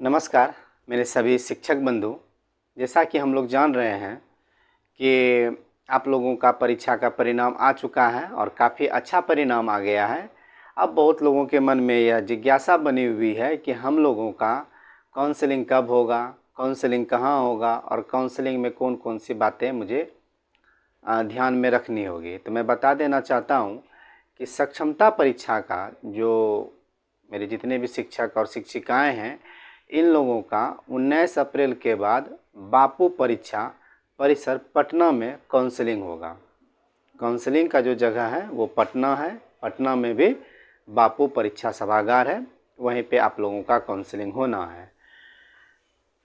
नमस्कार मेरे सभी शिक्षक बंधु। जैसा कि हम लोग जान रहे हैं कि आप लोगों का परीक्षा का परिणाम आ चुका है और काफ़ी अच्छा परिणाम आ गया है। अब बहुत लोगों के मन में यह जिज्ञासा बनी हुई है कि हम लोगों का काउंसलिंग कब होगा, काउंसलिंग कहाँ होगा और काउंसलिंग में कौन कौन सी बातें मुझे ध्यान में रखनी होगी। तो मैं बता देना चाहता हूँ कि सक्षमता परीक्षा का जो मेरे जितने भी शिक्षक और शिक्षिकाएं हैं, इन लोगों का 19 अप्रैल के बाद बापू परीक्षा परिसर पटना में काउंसलिंग होगा। काउंसलिंग का जो जगह है वो पटना है। पटना में भी बापू परीक्षा सभागार है, वहीं पे आप लोगों का काउंसलिंग होना है।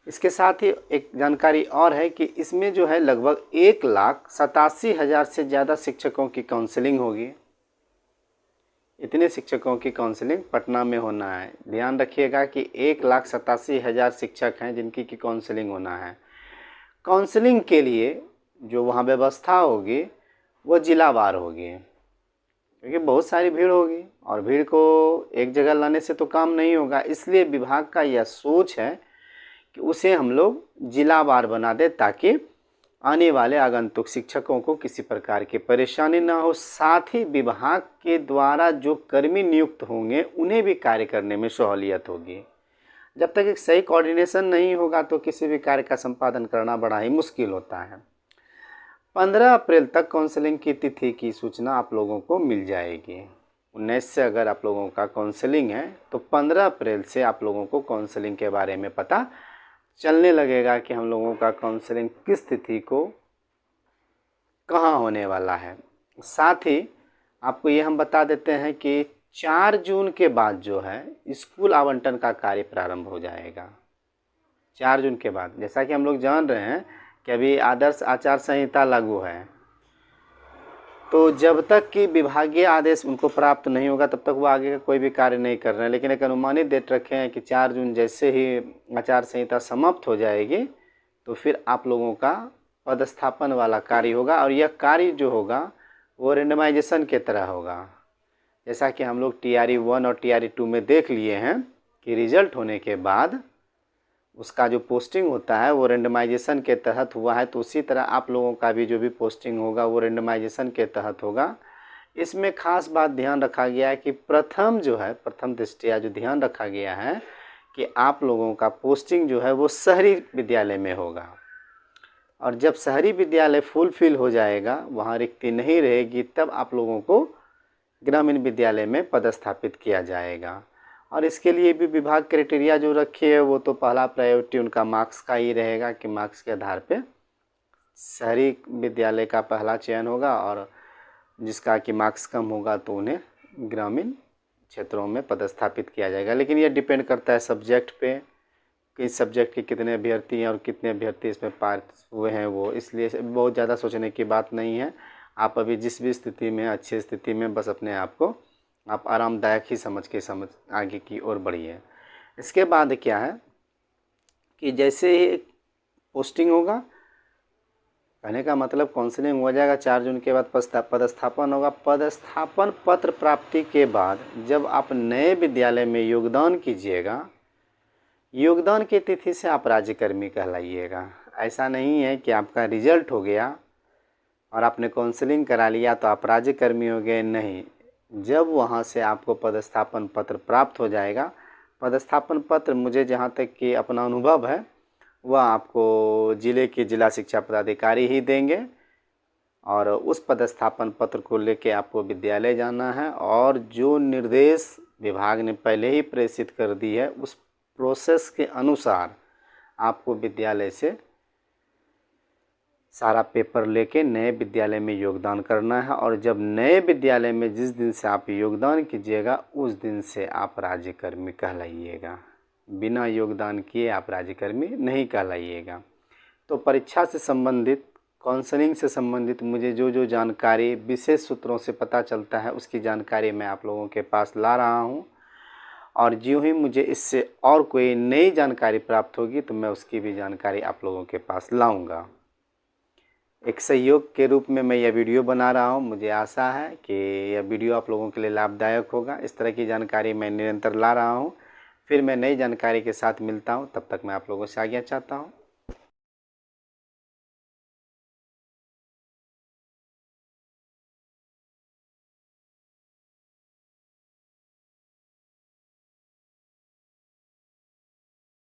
इसके साथ ही एक जानकारी और है कि इसमें जो है लगभग 1,87,000 से ज़्यादा शिक्षकों की काउंसलिंग होगी। इतने शिक्षकों की काउंसलिंग पटना में होना है। ध्यान रखिएगा कि 1,87,000 शिक्षक हैं जिनकी की काउंसलिंग होना है। काउंसलिंग के लिए जो वहाँ व्यवस्था होगी वो जिलावार होगी, क्योंकि बहुत सारी भीड़ होगी और भीड़ को एक जगह लाने से तो काम नहीं होगा। इसलिए विभाग का यह सोच है कि उसे हम लोग जिलावार बना दे ताकि आने वाले आगंतुक शिक्षकों को किसी प्रकार की परेशानी ना हो। साथ ही विभाग के द्वारा जो कर्मी नियुक्त होंगे उन्हें भी कार्य करने में सहूलियत होगी। जब तक एक सही कोऑर्डिनेशन नहीं होगा तो किसी भी कार्य का संपादन करना बड़ा ही मुश्किल होता है। 15 अप्रैल तक काउंसलिंग की तिथि की सूचना आप लोगों को मिल जाएगी। 19 से अगर आप लोगों का काउंसलिंग है तो 15 अप्रैल से आप लोगों को काउंसलिंग के बारे में पता चलने लगेगा कि हम लोगों का काउंसलिंग किस तिथि को कहाँ होने वाला है। साथ ही आपको ये हम बता देते हैं कि 4 जून के बाद जो है स्कूल आवंटन का कार्य प्रारंभ हो जाएगा। 4 जून के बाद, जैसा कि हम लोग जान रहे हैं कि अभी आदर्श आचार संहिता लागू है, तो जब तक कि विभागीय आदेश उनको प्राप्त नहीं होगा तब तक वो आगे का कोई भी कार्य नहीं कर रहे हैं। लेकिन एक अनुमानित डेट रखे हैं कि 4 जून जैसे ही आचार संहिता समाप्त हो जाएगी तो फिर आप लोगों का पदस्थापन वाला कार्य होगा। और यह कार्य जो होगा वो रेंडमाइजेशन के तरह होगा। जैसा कि हम लोग TRE 1 और TRE 2 में देख लिए हैं कि रिजल्ट होने के बाद उसका जो पोस्टिंग होता है वो रेंडमाइजेशन के तहत हुआ है, तो उसी तरह आप लोगों का भी जो भी पोस्टिंग होगा वो रेंडमाइजेशन के तहत होगा। इसमें खास बात ध्यान रखा गया है कि प्रथम दृष्टया जो ध्यान रखा गया है कि आप लोगों का पोस्टिंग जो है वो शहरी विद्यालय में होगा। और जब शहरी विद्यालय फुलफिल हो जाएगा, वहाँ रिक्ति नहीं रहेगी, तब आप लोगों को ग्रामीण विद्यालय में पदस्थापित किया जाएगा। और इसके लिए भी विभाग क्राइटेरिया जो रखे है वो तो पहला प्रायोरिटी उनका मार्क्स का ही रहेगा कि मार्क्स के आधार पे शहरी विद्यालय का पहला चयन होगा और जिसका कि मार्क्स कम होगा तो उन्हें ग्रामीण क्षेत्रों में पदस्थापित किया जाएगा। लेकिन ये डिपेंड करता है सब्जेक्ट पे कि इस सब्जेक्ट के कितने अभ्यर्थी हैं और कितने अभ्यर्थी इसमें पास हुए हैं वो, इसलिए बहुत ज़्यादा सोचने की बात नहीं है। आप अभी जिस भी स्थिति में, अच्छी स्थिति में, बस अपने आप को आप आरामदायक ही समझ आगे की ओर बढ़िए। इसके बाद क्या है कि जैसे ही पोस्टिंग होगा, कहने का मतलब काउंसलिंग हो जाएगा, 4 जून के बाद पदस्थापन होगा। पदस्थापन पत्र प्राप्ति के बाद जब आप नए विद्यालय में योगदान कीजिएगा, योगदान की तिथि से आप राज्यकर्मी कहलाइएगा। ऐसा नहीं है कि आपका रिजल्ट हो गया और आपने काउंसलिंग करा लिया तो आप राज्यकर्मी हो गए, नहीं। जब वहाँ से आपको पदस्थापन पत्र प्राप्त हो जाएगा, पदस्थापन पत्र मुझे जहाँ तक कि अपना अनुभव है वह आपको जिले के जिला शिक्षा पदाधिकारी ही देंगे और उस पदस्थापन पत्र को लेके आपको विद्यालय जाना है और जो निर्देश विभाग ने पहले ही प्रेषित कर दी है उस प्रोसेस के अनुसार आपको विद्यालय से सारा पेपर लेके नए विद्यालय में योगदान करना है। और जब नए विद्यालय में जिस दिन से आप योगदान कीजिएगा उस दिन से आप राज्यकर्मी कहलाइएगा। बिना योगदान किए आप राज्यकर्मी नहीं कहलाइएगा। तो परीक्षा से संबंधित, काउंसलिंग से संबंधित मुझे जो जो जानकारी विशेष सूत्रों से पता चलता है उसकी जानकारी मैं आप लोगों के पास ला रहा हूँ। और ज्यों ही मुझे इससे और कोई नई जानकारी प्राप्त होगी तो मैं उसकी भी जानकारी आप लोगों के पास लाऊंगा। एक सहयोग के रूप में मैं यह वीडियो बना रहा हूं। मुझे आशा है कि यह वीडियो आप लोगों के लिए लाभदायक होगा। इस तरह की जानकारी मैं निरंतर ला रहा हूं। फिर मैं नई जानकारी के साथ मिलता हूँ, तब तक मैं आप लोगों से आज्ञा चाहता हूँ।